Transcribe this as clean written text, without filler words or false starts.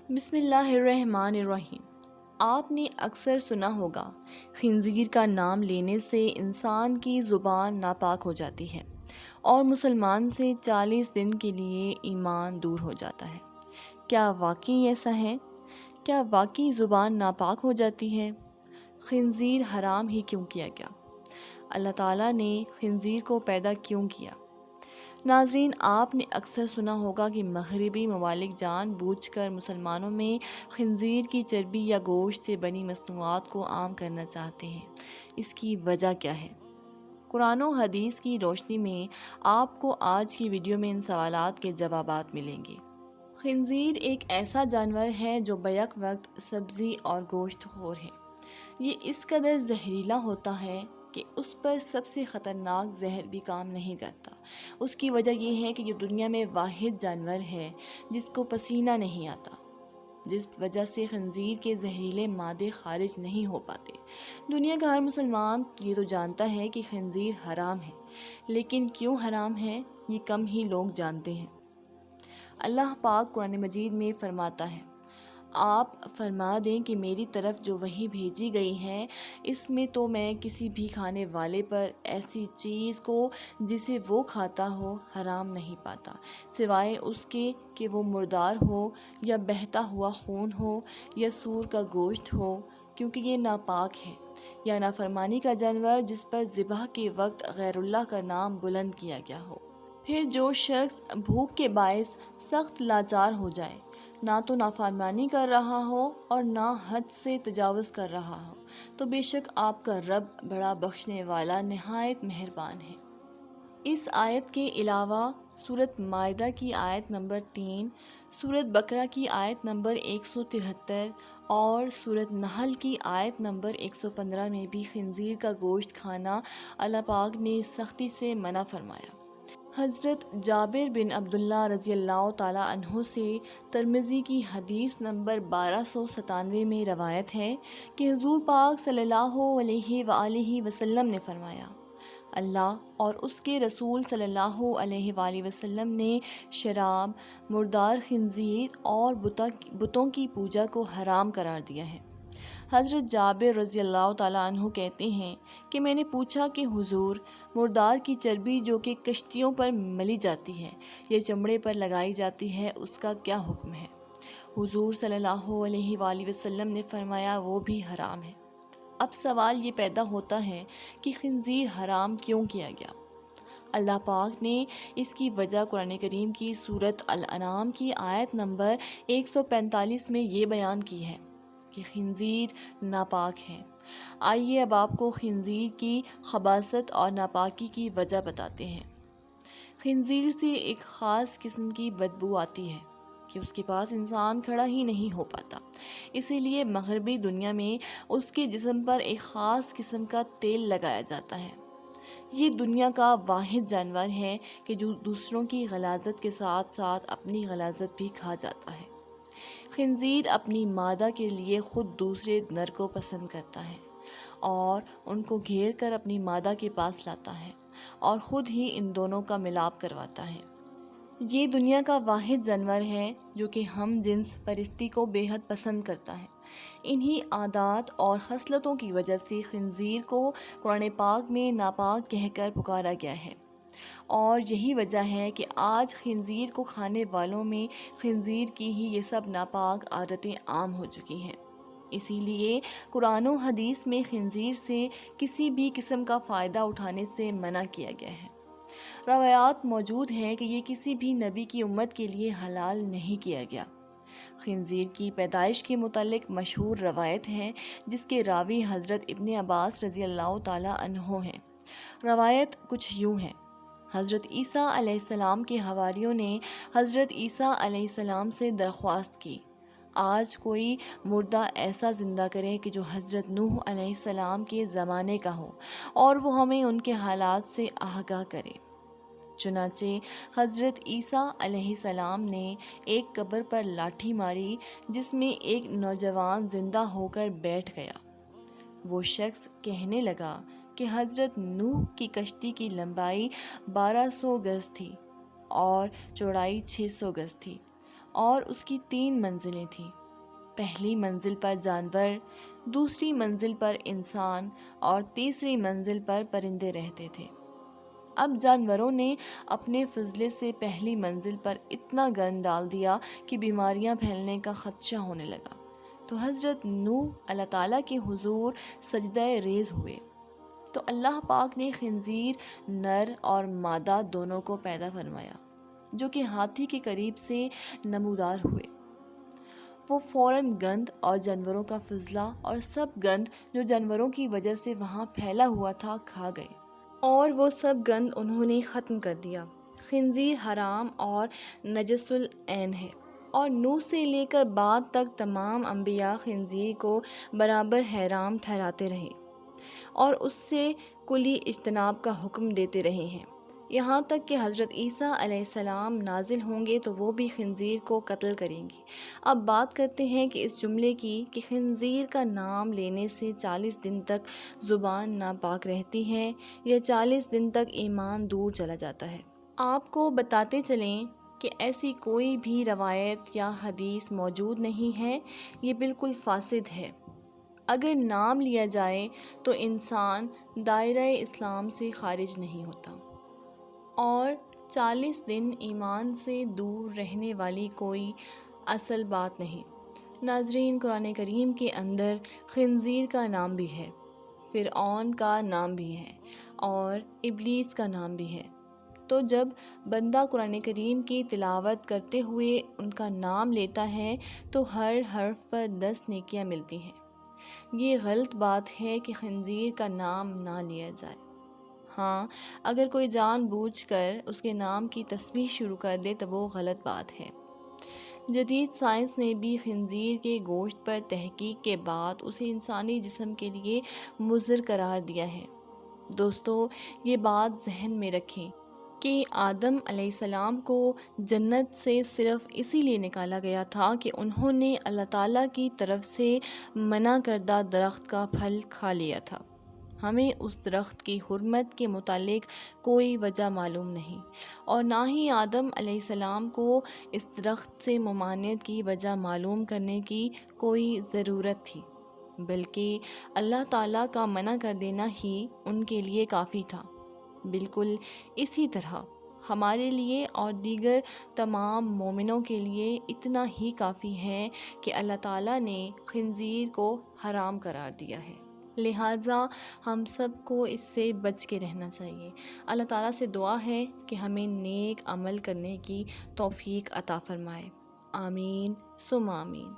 بسم اللہ الرحمن الرحیم۔ آپ نے اکثر سنا ہوگا خنزیر کا نام لینے سے انسان کی زبان ناپاک ہو جاتی ہے اور مسلمان سے 40 دن کے لیے ایمان دور ہو جاتا ہے۔ کیا واقعی ایسا ہے؟ کیا واقعی زبان ناپاک ہو جاتی ہے؟ خنزیر حرام ہی کیوں کیا گیا؟ اللہ تعالیٰ نے خنزیر کو پیدا کیوں کیا؟ ناظرین، آپ نے اکثر سنا ہوگا کہ مغربی ممالک جان بوجھ کر مسلمانوں میں خنزیر کی چربی یا گوشت سے بنی مصنوعات کو عام کرنا چاہتے ہیں۔ اس کی وجہ کیا ہے؟ قرآن و حدیث کی روشنی میں آپ کو آج کی ویڈیو میں ان سوالات کے جوابات ملیں گے۔ خنزیر ایک ایسا جانور ہے جو بیک وقت سبزی اور گوشت خور ہے۔ یہ اس قدر زہریلا ہوتا ہے کہ اس پر سب سے خطرناک زہر بھی کام نہیں کرتا۔ اس کی وجہ یہ ہے کہ یہ دنیا میں واحد جانور ہے جس کو پسینہ نہیں آتا، جس وجہ سے خنزیر کے زہریلے مادے خارج نہیں ہو پاتے۔ دنیا کا ہر مسلمان یہ تو جانتا ہے کہ خنزیر حرام ہے، لیکن کیوں حرام ہے یہ کم ہی لوگ جانتے ہیں۔ اللہ پاک قرآن مجید میں فرماتا ہے، آپ فرما دیں کہ میری طرف جو وحی بھیجی گئی ہے اس میں تو میں کسی بھی کھانے والے پر ایسی چیز کو جسے وہ کھاتا ہو حرام نہیں پاتا، سوائے اس کے کہ وہ مردار ہو یا بہتا ہوا خون ہو یا سور کا گوشت ہو، کیونکہ یہ ناپاک ہے، یا نافرمانی کا جانور جس پر ذبح کے وقت غیر اللہ کا نام بلند کیا گیا ہو۔ پھر جو شخص بھوک کے باعث سخت لاچار ہو جائے، نہ تو نافرمانی کر رہا ہو اور نہ حد سے تجاوز کر رہا ہو، تو بے شک آپ کا رب بڑا بخشنے والا نہایت مہربان ہے۔ اس آیت کے علاوہ سورۃ مائدہ کی آیت نمبر 3، سورۃ بقرہ کی آیت نمبر 173 اور سورۃ نحل کی آیت نمبر 115 میں بھی خنزیر کا گوشت کھانا اللہ پاک نے سختی سے منع فرمایا۔ حضرت جابر بن عبداللہ رضی اللہ تعالیٰ عنہ سے ترمذی کی حدیث نمبر 1297 میں روایت ہے کہ حضور پاک صلی اللہ علیہ وآلہ وسلم نے فرمایا، اللہ اور اس کے رسول صلی اللہ علیہ وآلہ وسلم نے شراب، مردار خنزیر اور بتوں کی پوجا کو حرام قرار دیا ہے۔ حضرت جابر رضی اللہ تعالیٰ عنہ کہتے ہیں کہ میں نے پوچھا کہ حضور، مردار کی چربی جو کہ کشتیوں پر ملی جاتی ہے یا چمڑے پر لگائی جاتی ہے، اس کا کیا حکم ہے؟ حضور صلی اللہ علیہ وآلہ وسلم نے فرمایا وہ بھی حرام ہے۔ اب سوال یہ پیدا ہوتا ہے کہ خنزیر حرام کیوں کیا گیا؟ اللہ پاک نے اس کی وجہ قرآن کریم کی سورۃ الانعام کی آیت نمبر 145 میں یہ بیان کی ہے کہ خنزیر ناپاک ہے۔ آئیے اب آپ کو خنزیر کی خباثت اور ناپاکی کی وجہ بتاتے ہیں۔ خنزیر سے ایک خاص قسم کی بدبو آتی ہے کہ اس کے پاس انسان کھڑا ہی نہیں ہو پاتا، اسی لیے مغربی دنیا میں اس کے جسم پر ایک خاص قسم کا تیل لگایا جاتا ہے۔ یہ دنیا کا واحد جانور ہے کہ جو دوسروں کی غلاظت کے ساتھ ساتھ اپنی غلاظت بھی کھا جاتا ہے۔ خنزیر اپنی مادہ کے لیے خود دوسرے نر کو پسند کرتا ہے اور ان کو گھیر کر اپنی مادہ کے پاس لاتا ہے اور خود ہی ان دونوں کا ملاپ کرواتا ہے۔ یہ دنیا کا واحد جانور ہے جو کہ ہم جنس پرستی کو بے حد پسند کرتا ہے۔ انہی عادات اور خصلتوں کی وجہ سے خنزیر کو قرآن پاک میں ناپاک کہہ کر پکارا گیا ہے، اور یہی وجہ ہے کہ آج خنزیر کو کھانے والوں میں خنزیر کی ہی یہ سب ناپاک عادتیں عام ہو چکی ہیں۔ اسی لیے قرآن و حدیث میں خنزیر سے کسی بھی قسم کا فائدہ اٹھانے سے منع کیا گیا ہے۔ روایات موجود ہیں کہ یہ کسی بھی نبی کی امت کے لیے حلال نہیں کیا گیا۔ خنزیر کی پیدائش کے متعلق مشہور روایت ہے جس کے راوی حضرت ابن عباس رضی اللہ تعالیٰ عنہ ہیں۔ روایت کچھ یوں ہے، حضرت عیسیٰ علیہ السلام کے حواریوں نے حضرت عیسیٰ علیہ السلام سے درخواست کی، آج کوئی مردہ ایسا زندہ کرے کہ جو حضرت نوح علیہ السلام کے زمانے کا ہو اور وہ ہمیں ان کے حالات سے آگاہ کرے۔ چنانچہ حضرت عیسیٰ علیہ السلام نے ایک قبر پر لاٹھی ماری جس میں ایک نوجوان زندہ ہو کر بیٹھ گیا۔ وہ شخص کہنے لگا کہ حضرت نوح کی کشتی کی لمبائی 1200 گز تھی اور چوڑائی 600 گز تھی، اور اس کی 3 منزلیں تھیں۔ پہلی منزل پر جانور، دوسری منزل پر انسان اور تیسری منزل پر پرندے رہتے تھے۔ اب جانوروں نے اپنے فضلے سے پہلی منزل پر اتنا گند ڈال دیا کہ بیماریاں پھیلنے کا خدشہ ہونے لگا، تو حضرت نوح اللہ تعالیٰ کے حضور سجدہ ریز ہوئے، تو اللہ پاک نے خنزیر نر اور مادہ دونوں کو پیدا فرمایا، جو کہ ہاتھی کے قریب سے نمودار ہوئے۔ وہ فوراً گند اور جانوروں کا فضلہ اور سب گند جو جانوروں کی وجہ سے وہاں پھیلا ہوا تھا کھا گئے، اور وہ سب گند انہوں نے ختم کر دیا۔ خنزیر حرام اور نجس العین ہے، اور نوح سے لے کر بعد تک تمام انبیاء خنزیر کو برابر حرام ٹھہراتے رہے اور اس سے کلی اجتناب کا حکم دیتے رہے ہیں، یہاں تک کہ حضرت عیسیٰ علیہ السلام نازل ہوں گے تو وہ بھی خنزیر کو قتل کریں گے۔ اب بات کرتے ہیں کہ اس جملے کی کہ خنزیر کا نام لینے سے 40 دن تک زبان ناپاک رہتی ہے یا 40 دن تک ایمان دور چلا جاتا ہے۔ آپ کو بتاتے چلیں کہ ایسی کوئی بھی روایت یا حدیث موجود نہیں ہے، یہ بالکل فاسد ہے۔ اگر نام لیا جائے تو انسان دائرہ اسلام سے خارج نہیں ہوتا، اور 40 دن ایمان سے دور رہنے والی کوئی اصل بات نہیں۔ ناظرین، قرآن کریم کے اندر خنزیر کا نام بھی ہے، فرعون کا نام بھی ہے اور ابلیس کا نام بھی ہے، تو جب بندہ قرآن کریم کی تلاوت کرتے ہوئے ان کا نام لیتا ہے تو ہر حرف پر 10 نیکیاں ملتی ہیں۔ یہ غلط بات ہے کہ خنزیر کا نام نہ لیا جائے۔ ہاں، اگر کوئی جان بوجھ کر اس کے نام کی تسبیح شروع کر دے تو وہ غلط بات ہے۔ جدید سائنس نے بھی خنزیر کے گوشت پر تحقیق کے بعد اسے انسانی جسم کے لیے مضر قرار دیا ہے۔ دوستو، یہ بات ذہن میں رکھیں کہ آدم علیہ السلام کو جنت سے صرف اسی لیے نکالا گیا تھا کہ انہوں نے اللہ تعالیٰ کی طرف سے منع کردہ درخت کا پھل کھا لیا تھا۔ ہمیں اس درخت کی حرمت کے متعلق کوئی وجہ معلوم نہیں، اور نہ ہی آدم علیہ السلام کو اس درخت سے ممانعت کی وجہ معلوم کرنے کی کوئی ضرورت تھی، بلکہ اللہ تعالیٰ کا منع کر دینا ہی ان کے لیے کافی تھا۔ بالکل اسی طرح ہمارے لیے اور دیگر تمام مومنوں کے لیے اتنا ہی کافی ہے کہ اللہ تعالیٰ نے خنزیر کو حرام قرار دیا ہے، لہٰذا ہم سب کو اس سے بچ کے رہنا چاہیے۔ اللہ تعالیٰ سے دعا ہے کہ ہمیں نیک عمل کرنے کی توفیق عطا فرمائے۔ آمین ثم آمین۔